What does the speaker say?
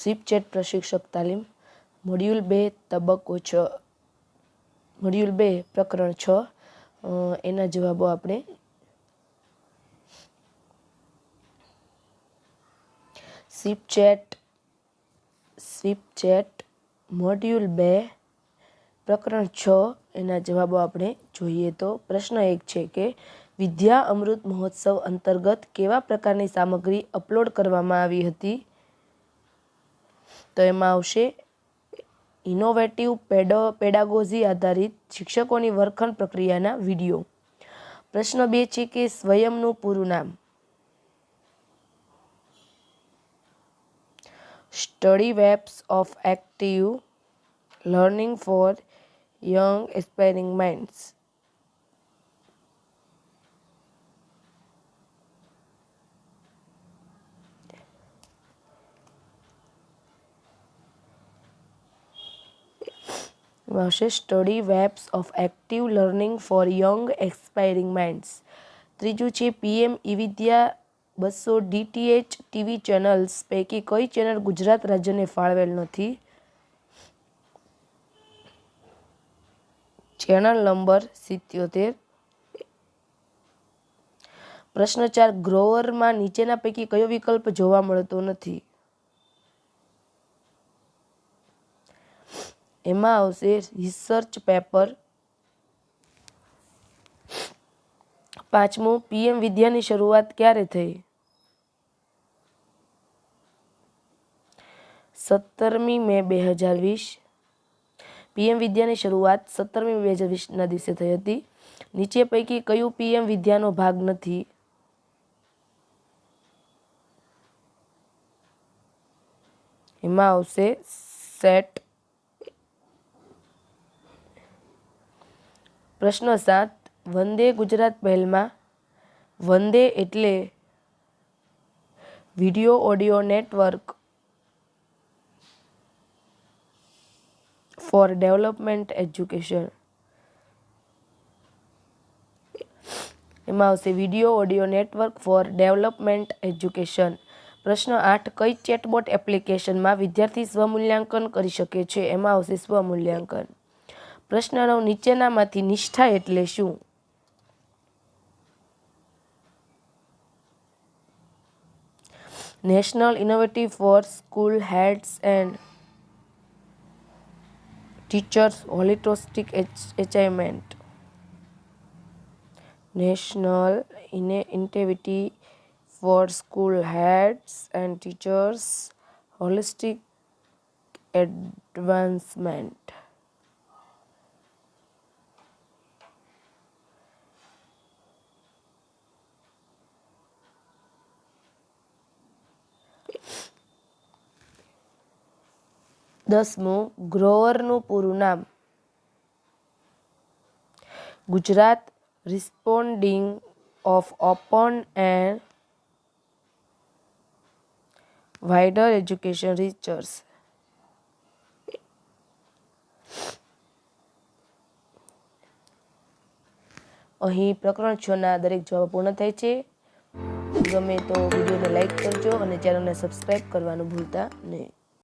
સ્વીપચેટ પ્રશિક્ષક તાલીમ, મોડ્યુલ 2 તબક્કો 6, મોડ્યુલ 2 પ્રકરણ 6, એના જવાબો આપણે સ્વીપચેટ મોડ્યુલ 2 પ્રકરણ 6 એના જવાબો આપણે જોઈએ તો પ્રશ્ન 1 છે કે વિદ્યા અમૃત મહોત્સવ અંતર્ગત કેવા પ્રકારની સામગ્રી અપલોડ કરવામાં આવી હતી? તો એમાં આવશે ઇનોવેટિવ પેડાગોજી આધારિત શિક્ષકોની વર્ગખંડ પ્રક્રિયાના વિડીયો. પ્રશ્ન 2 છે કે સ્વયંનું પૂરું નામ? Study webs of active learning for young aspiring minds. આવશે study webs of active learning for young aspiring minds. ત્રીજું છે PM eVidya 200 DTH TV channels પૈકી કઈ ચેનલ ગુજરાત રાજ્યને ફાળવેલ નથી? Channel number 77. પ્રશ્ન 4 ગ્રોવરમાં નીચેના પૈકી કયો વિકલ્પ જોવા મળતો નથી? એમાં આવશે રિસર્ચ પેપર. પાંચમું પીએમ વિદ્યાની શરૂઆત ક્યારે થઈ? 17મી મે 2020. પીએમ વિદ્યાની શરૂઆત 17મી મે 2020ના દિવસે થઈ હતી. નીચે પૈકી કયું પીએમ વિદ્યાનો ભાગ નથી? એમાં આવશે સેટ. પ્રશ્ન 7 વંદે ગુજરાત પહેલમાં વંદે એટલે video audio network four development education. એમાં આવશે video audio network four development education. પ્રશ્ન 8 કઈ ચેટબોટ એપ્લિકેશનમાં વિદ્યાર્થી સ્વમૂલ્યાંકન કરી શકે છે? એમાં આવશે સ્વમૂલ્યાંકન. પ્રશ્ન 9 નીચેનામાંથી નિષ્ઠા એટલે શું? National innovative for school heads and teachers holistic achievement. National innovative for school heads and teachers holistic advancement. દસમું ગ્રોવરનું પૂરું નામ? Gujarat responding of open end wider education research. અહીં પ્રકરણ 6ના દરેક જવાબ પૂર્ણ થાય છે. ગમે તો વિડીયોને લાઈક કરજો અને ચેનલને સબસ્ક્રાઈબ કરવાનું ભૂલતા નહીં.